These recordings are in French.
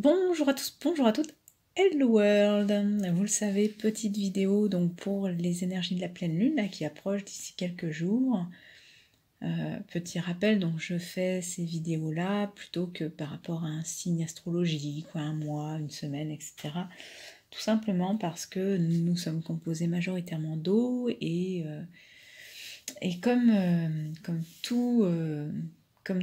Bonjour à tous, bonjour à toutes, hello world. Vous le savez, petite vidéo donc pour les énergies de la pleine lune là, qui approche d'ici quelques jours. Petit rappel, donc je fais ces vidéos là plutôt que par rapport à un signe astrologique, ou un mois, une semaine, etc. Tout simplement parce que nous sommes composés majoritairement d'eau et comme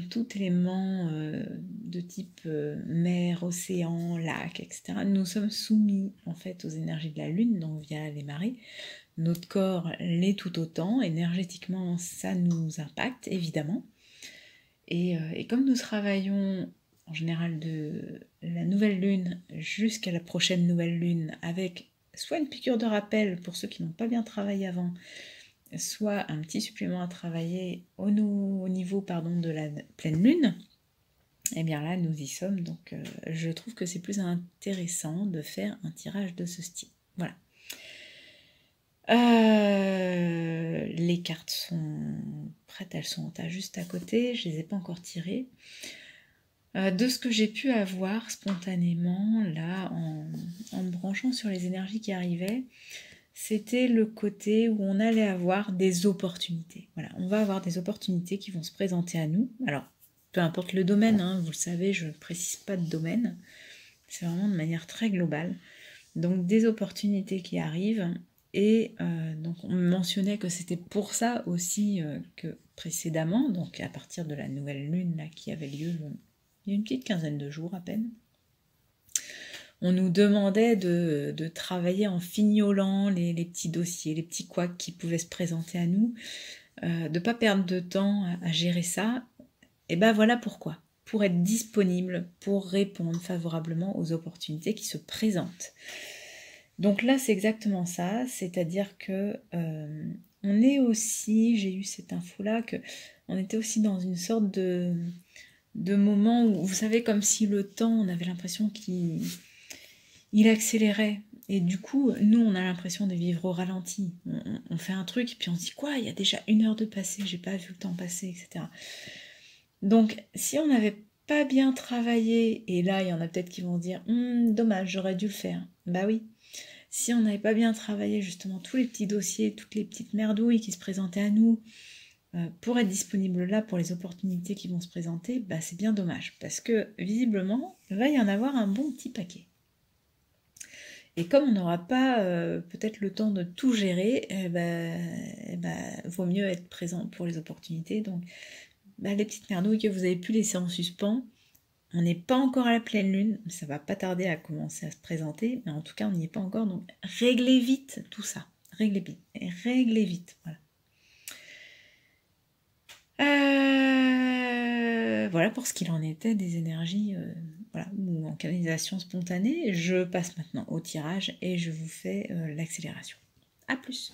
tout élément de type mer, océan, lac, etc., nous sommes soumis en fait aux énergies de la Lune, donc via les marées. Notre corps l'est tout autant. Énergétiquement, ça nous impacte, évidemment. Et comme nous travaillons en général de la nouvelle lune jusqu'à la prochaine nouvelle lune, avec soit une piqûre de rappel pour ceux qui n'ont pas bien travaillé avant, soit un petit supplément à travailler au niveau de la pleine lune, et bien là nous y sommes, donc je trouve que c'est plus intéressant de faire un tirage de ce style. Voilà. Les cartes sont prêtes, elles sont juste à côté, je les ai pas encore tirées. De ce que j'ai pu avoir spontanément, là, en me branchant sur les énergies qui arrivaient, c'était le côté où on allait avoir des opportunités. Voilà, on va avoir des opportunités qui vont se présenter à nous. Alors, peu importe le domaine, hein, vous le savez, je ne précise pas de domaine. C'est vraiment de manière très globale. Donc, des opportunités qui arrivent. Et donc, on mentionnait que c'était pour ça aussi que précédemment, donc à partir de la nouvelle lune là, qui avait lieu il y a une petite quinzaine de jours à peine, on nous demandait de travailler en fignolant les petits dossiers, les petits couacs qui pouvaient se présenter à nous, de ne pas perdre de temps à gérer ça. Et ben voilà pourquoi. Pour être disponible, pour répondre favorablement aux opportunités qui se présentent. Donc là, c'est exactement ça, c'est-à-dire que on est aussi, j'ai eu cette info-là, que on était aussi dans une sorte de moment où, vous savez, comme si le temps, on avait l'impression qu'il accélérait. Et du coup, nous, on a l'impression de vivre au ralenti. On fait un truc, et puis on se dit, quoi, il y a déjà 1 heure de passé, j'ai pas vu le temps passer, etc. Donc, si on n'avait pas bien travaillé, et là, il y en a peut-être qui vont dire, dommage, j'aurais dû le faire. Bah oui. Si on n'avait pas bien travaillé, justement, tous les petits dossiers, toutes les petites merdouilles qui se présentaient à nous, pour être disponible là pour les opportunités qui vont se présenter, bah c'est bien dommage. Parce que, visiblement, il va y en avoir un bon petit paquet. Et comme on n'aura pas peut-être le temps de tout gérer, vaut mieux être présent pour les opportunités. Donc, les petites merdouilles que vous avez pu laisser en suspens, on n'est pas encore à la pleine lune, ça va pas tarder à commencer à se présenter, mais en tout cas, on n'y est pas encore. Donc, réglez vite tout ça. Réglez vite, voilà. Voilà pour ce qu'il en était des énergies voilà, ou en canalisation spontanée. Je passe maintenant au tirage et je vous fais l'accélération. A plus.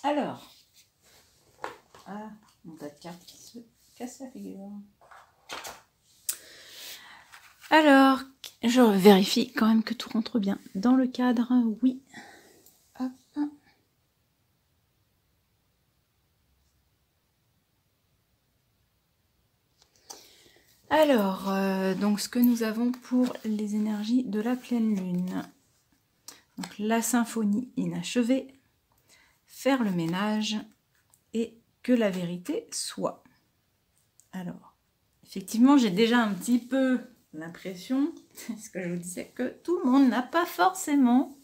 Alors, mon tas de cartes qui se casse la figure. Alors, je vérifie quand même que tout rentre bien dans le cadre, oui. Hop. Alors, donc ce que nous avons pour les énergies de la pleine lune. Donc la symphonie inachevée, faire le ménage et que la vérité soit. Alors, effectivement, j'ai déjà un petit peu l'impression, c'est ce que je vous disais, que tout le monde n'a pas forcément...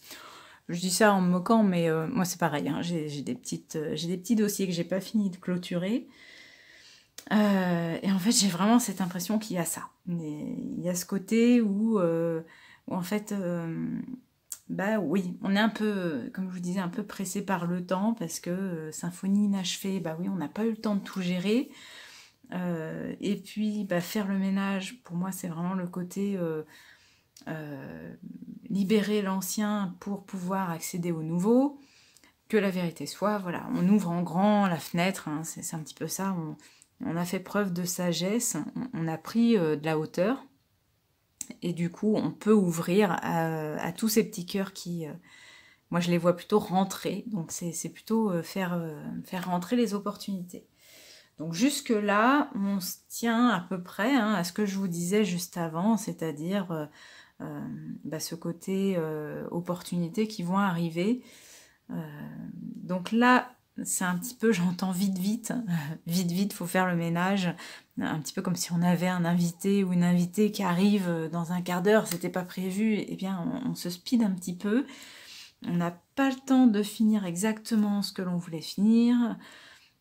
Je dis ça en me moquant, mais moi c'est pareil, hein, j'ai des petits dossiers que j'ai pas fini de clôturer. Et en fait, j'ai vraiment cette impression qu'il y a ça. Il y a ce côté où en fait, Bah oui, on est un peu, comme je vous disais, un peu pressé par le temps parce que symphonie inachevée, bah oui, on n'a pas eu le temps de tout gérer. Et puis, bah, faire le ménage, pour moi, c'est vraiment le côté libérer l'ancien pour pouvoir accéder au nouveau. Que la vérité soit, voilà, on ouvre en grand la fenêtre, hein, c'est un petit peu ça, on a fait preuve de sagesse, on a pris de la hauteur, et du coup, on peut ouvrir à tous ces petits cœurs qui, moi je les vois plutôt rentrer, donc c'est plutôt faire rentrer les opportunités. Donc jusque-là, on se tient à peu près hein, à ce que je vous disais juste avant, c'est-à-dire bah, ce côté opportunités qui vont arriver. Donc là, c'est un petit peu, j'entends vite, vite, faut faire le ménage, un petit peu comme si on avait un invité ou une invitée qui arrive dans un quart d'heure, c'était pas prévu, et bien on se speed un petit peu, on n'a pas le temps de finir exactement ce que l'on voulait finir.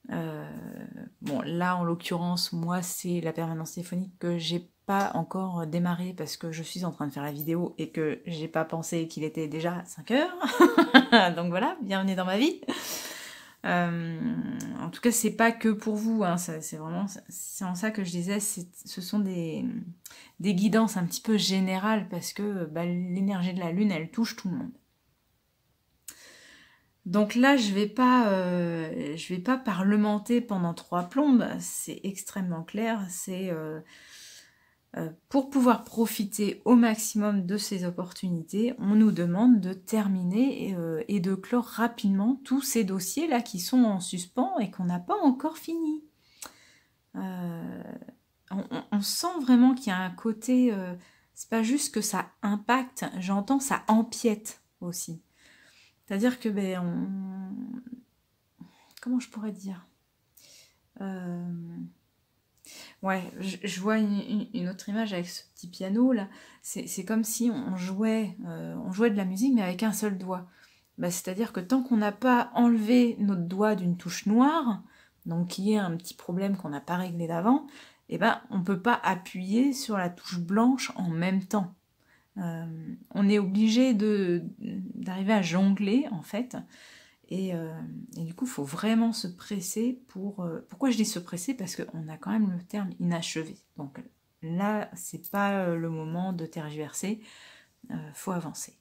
Bon, là en l'occurrence, moi c'est la permanence téléphonique que j'ai pas encore démarré parce que je suis en train de faire la vidéo et que j'ai pas pensé qu'il était déjà 5 heures. Donc voilà, bienvenue dans ma vie. En tout cas, c'est pas que pour vous, hein, c'est vraiment, c'est en ça que je disais, ce sont des guidances un petit peu générales parce que bah, l'énergie de la lune, elle touche tout le monde. Donc là, je vais pas parlementer pendant 3 plombes, c'est extrêmement clair, c'est pour pouvoir profiter au maximum de ces opportunités, on nous demande de terminer et de clore rapidement tous ces dossiers-là qui sont en suspens et qu'on n'a pas encore fini. On sent vraiment qu'il y a un côté, c'est pas juste que ça impacte, j'entends ça empiète aussi. C'est-à-dire que, comment je pourrais dire ouais, je vois une autre image avec ce petit piano là. C'est comme si on jouait de la musique mais avec un seul doigt. Bah, c'est-à-dire que tant qu'on n'a pas enlevé notre doigt d'une touche noire, donc qui est un petit problème qu'on n'a pas réglé d'avant, eh ben, on ne peut pas appuyer sur la touche blanche en même temps. On est obligé d'arriver à jongler en fait. Et du coup, il faut vraiment se presser pour... pourquoi je dis se presser? Parce qu'on a quand même le terme inachevé. Donc là, c'est pas le moment de tergiverser, faut avancer.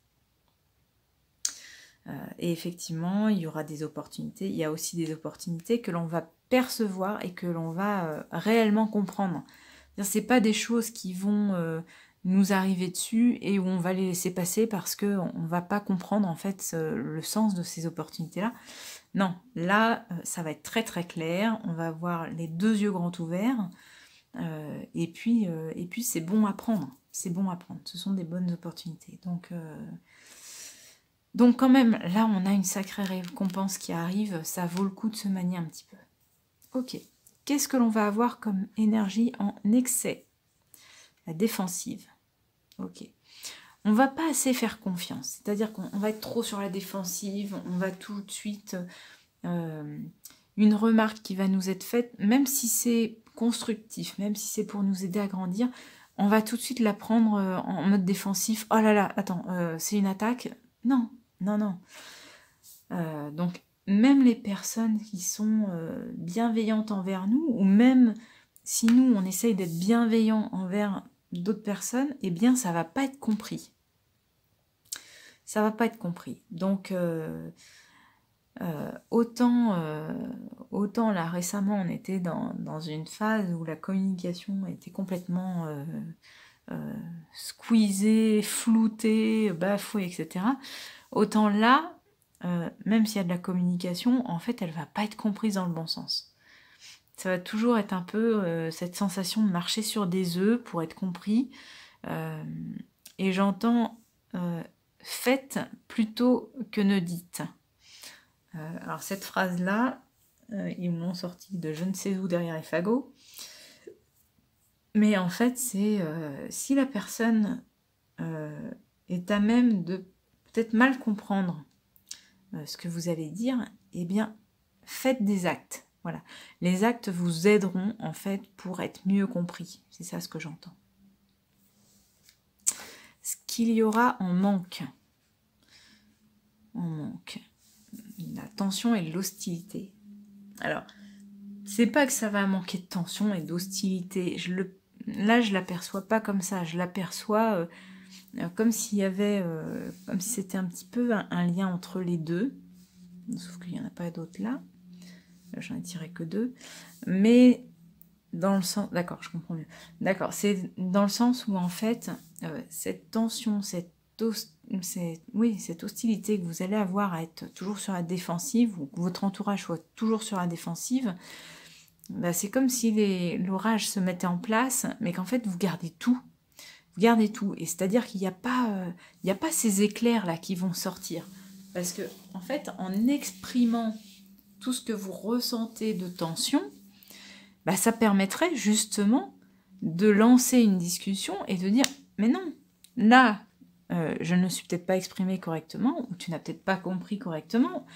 Et effectivement, il y aura des opportunités. Il y a aussi des opportunités que l'on va percevoir et que l'on va réellement comprendre. C'est pas des choses qui vont nous arriver dessus et où on va les laisser passer parce qu'on ne va pas comprendre en fait le sens de ces opportunités-là. Non, là, ça va être très très clair. On va avoir les 2 yeux grands ouverts. Et puis c'est bon à prendre. C'est bon à prendre. Ce sont des bonnes opportunités. Donc quand même, là, on a une sacrée récompense qui arrive. Ça vaut le coup de se manier un petit peu. Ok. Qu'est-ce que l'on va avoir comme énergie en excès? La défensive. Ok. On va pas assez faire confiance. C'est-à-dire qu'on va être trop sur la défensive. On va tout de suite... une remarque qui va nous être faite, même si c'est constructif, même si c'est pour nous aider à grandir, on va tout de suite la prendre en mode défensif. Oh là là, attends, c'est une attaque? Non, non, non. Donc, même les personnes qui sont bienveillantes envers nous, ou même si nous, on essaye d'être bienveillant envers d'autres personnes, eh bien, ça va pas être compris. Ça va pas être compris. Donc... autant là récemment on était dans une phase où la communication était complètement squeezée, floutée, bafouée, etc. Autant là, même s'il y a de la communication, en fait elle va pas être comprise dans le bon sens. Ça va toujours être un peu cette sensation de marcher sur des œufs pour être compris. Et j'entends faites plutôt que ne dites. Alors cette phrase-là, ils m'ont sorti de je ne sais où derrière les fagots. Mais en fait, c'est si la personne est à même de peut-être mal comprendre ce que vous allez dire, eh bien, faites des actes. Voilà. Les actes vous aideront en fait pour être mieux compris. C'est ça ce que j'entends. Ce qu'il y aura en manque. on manque la tension et l'hostilité. Alors, c'est pas que ça va manquer de tension et d'hostilité. Là, je l'aperçois pas comme ça. Je l'aperçois comme s'il y avait, comme si c'était un petit peu un lien entre les deux. Sauf qu'il n'y en a pas d'autres là. J'en ai tiré que 2. Mais dans le sens... D'accord, je comprends mieux. D'accord, c'est dans le sens où en fait, cette tension, cette hostilité que vous allez avoir à être toujours sur la défensive, ou que votre entourage soit toujours sur la défensive, bah, c'est comme si l'orage se mettait en place, mais qu'en fait vous gardez tout. Vous gardez tout. Et c'est-à-dire qu'il n'y a pas ces éclairs là qui vont sortir. Parce que, en fait, en exprimant tout ce que vous ressentez de tension, bah, ça permettrait justement de lancer une discussion et de dire « Mais non, là, je ne me suis peut-être pas exprimé correctement, ou tu n'as peut-être pas compris correctement. »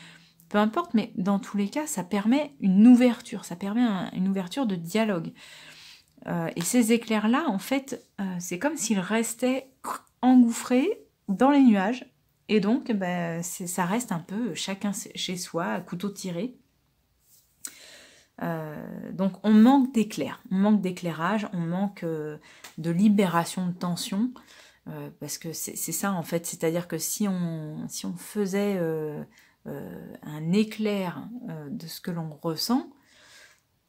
Peu importe, mais dans tous les cas, ça permet une ouverture, ça permet une ouverture de dialogue. Et ces éclairs-là, en fait, c'est comme s'ils restaient engouffrés dans les nuages. Et donc, ça reste un peu chacun chez soi, à couteau tiré. Donc, on manque d'éclair, on manque d'éclairage, on manque de libération de tension. Parce que c'est ça, en fait. C'est-à-dire que si on faisait un éclair de ce que l'on ressent,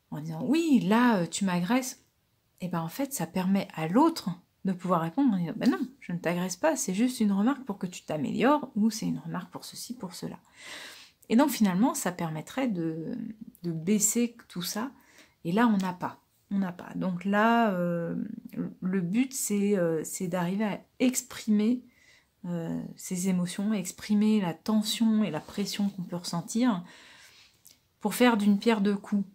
en disant « Oui, là, tu m'agresses », et ben en fait, ça permet à l'autre de pouvoir répondre en disant « Ben non, je ne t'agresse pas, c'est juste une remarque pour que tu t'améliores, ou c'est une remarque pour ceci, pour cela. » Et donc finalement, ça permettrait de baisser tout ça, et là, on n'a pas. On n'a pas. Donc là, le but, c'est d'arriver à exprimer ces émotions, exprimer la tension et la pression qu'on peut ressentir, pour faire d'une pierre deux coups.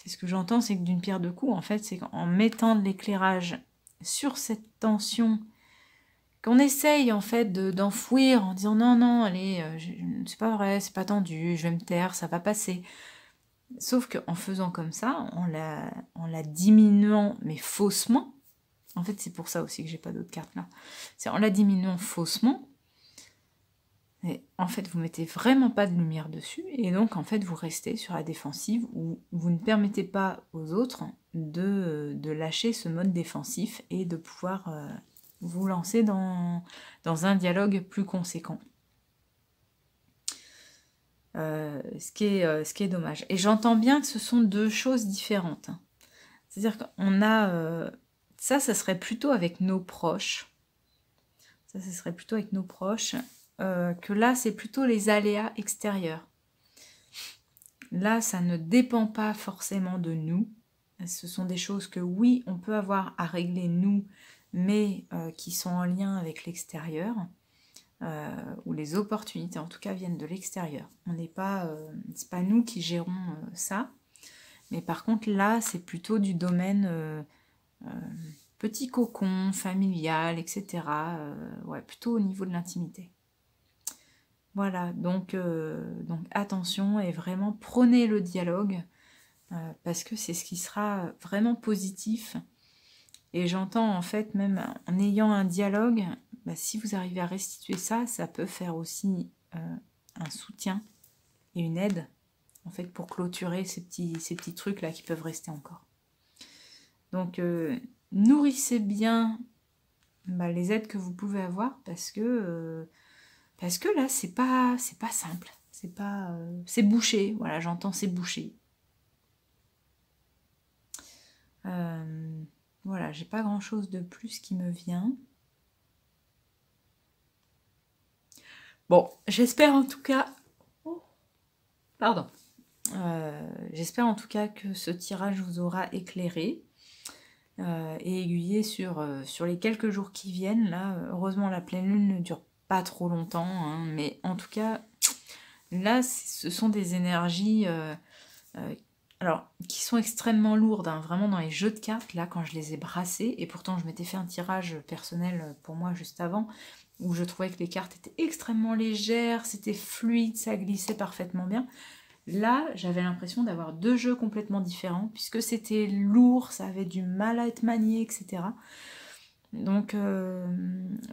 C'est ce que j'entends, c'est que d'une pierre deux coups, en fait, c'est qu'en mettant de l'éclairage sur cette tension, qu'on essaye en fait d'enfouir en disant non, non, allez, c'est pas vrai, c'est pas tendu, je vais me taire, ça va passer. Sauf qu'en faisant comme ça, en la diminuant, mais faussement, en fait, c'est pour ça aussi que j'ai pas d'autres cartes là, c'est en la diminuant faussement, et en fait, vous mettez vraiment pas de lumière dessus, et donc en fait, vous restez sur la défensive, où vous ne permettez pas aux autres de lâcher ce mode défensif et de pouvoir vous lancer dans un dialogue plus conséquent. Ce qui est dommage. Et j'entends bien que ce sont deux choses différentes. C'est-à-dire qu'on a... ça serait plutôt avec nos proches. Ça serait plutôt avec nos proches. Que là, c'est plutôt les aléas extérieurs. Là, ça ne dépend pas forcément de nous. Ce sont des choses que, oui, on peut avoir à régler nous, mais qui sont en lien avec l'extérieur, ou les opportunités, en tout cas, viennent de l'extérieur. On n'est pas... c'est pas nous qui gérons ça. Mais par contre, là, c'est plutôt du domaine... petit cocon, familial, etc. Ouais, plutôt au niveau de l'intimité. Voilà, donc attention et vraiment prenez le dialogue parce que c'est ce qui sera vraiment positif. Et j'entends en fait, même en ayant un dialogue, bah, si vous arrivez à restituer ça, ça peut faire aussi un soutien et une aide en fait pour clôturer ces petits trucs là qui peuvent rester encore. Donc nourrissez bien les aides que vous pouvez avoir parce que là, c'est pas simple. C'est bouché. Voilà, j'entends c'est bouché. Voilà, j'ai pas grand-chose de plus qui me vient. Bon, j'espère en tout cas... Pardon. J'espère en tout cas que ce tirage vous aura éclairé et aiguillé sur les quelques jours qui viennent. Là, heureusement, la pleine lune ne dure pas trop longtemps, hein, mais en tout cas, là, ce sont des énergies alors, qui sont extrêmement lourdes, hein, vraiment dans les jeux de cartes, là, quand je les ai brassées, et pourtant je m'étais fait un tirage personnel pour moi juste avant, où je trouvais que les cartes étaient extrêmement légères, c'était fluide, ça glissait parfaitement bien. Là, j'avais l'impression d'avoir deux jeux complètement différents, puisque c'était lourd, ça avait du mal à être manié, etc. Donc,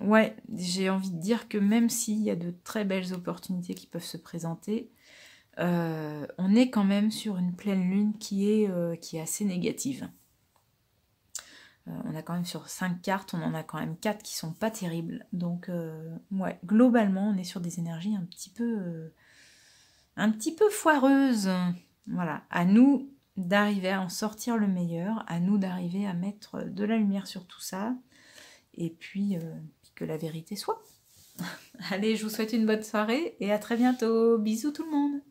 ouais, j'ai envie de dire que même s'il y a de très belles opportunités qui peuvent se présenter, on est quand même sur une pleine lune qui est assez négative. On a quand même sur 5 cartes, on en a quand même 4 qui sont pas terribles. Donc, ouais, globalement, on est sur des énergies un petit peu foireuses. Voilà, à nous d'arriver à en sortir le meilleur, à nous d'arriver à mettre de la lumière sur tout ça, et puis que la vérité soit. Allez, je vous souhaite une bonne soirée et à très bientôt. Bisous tout le monde.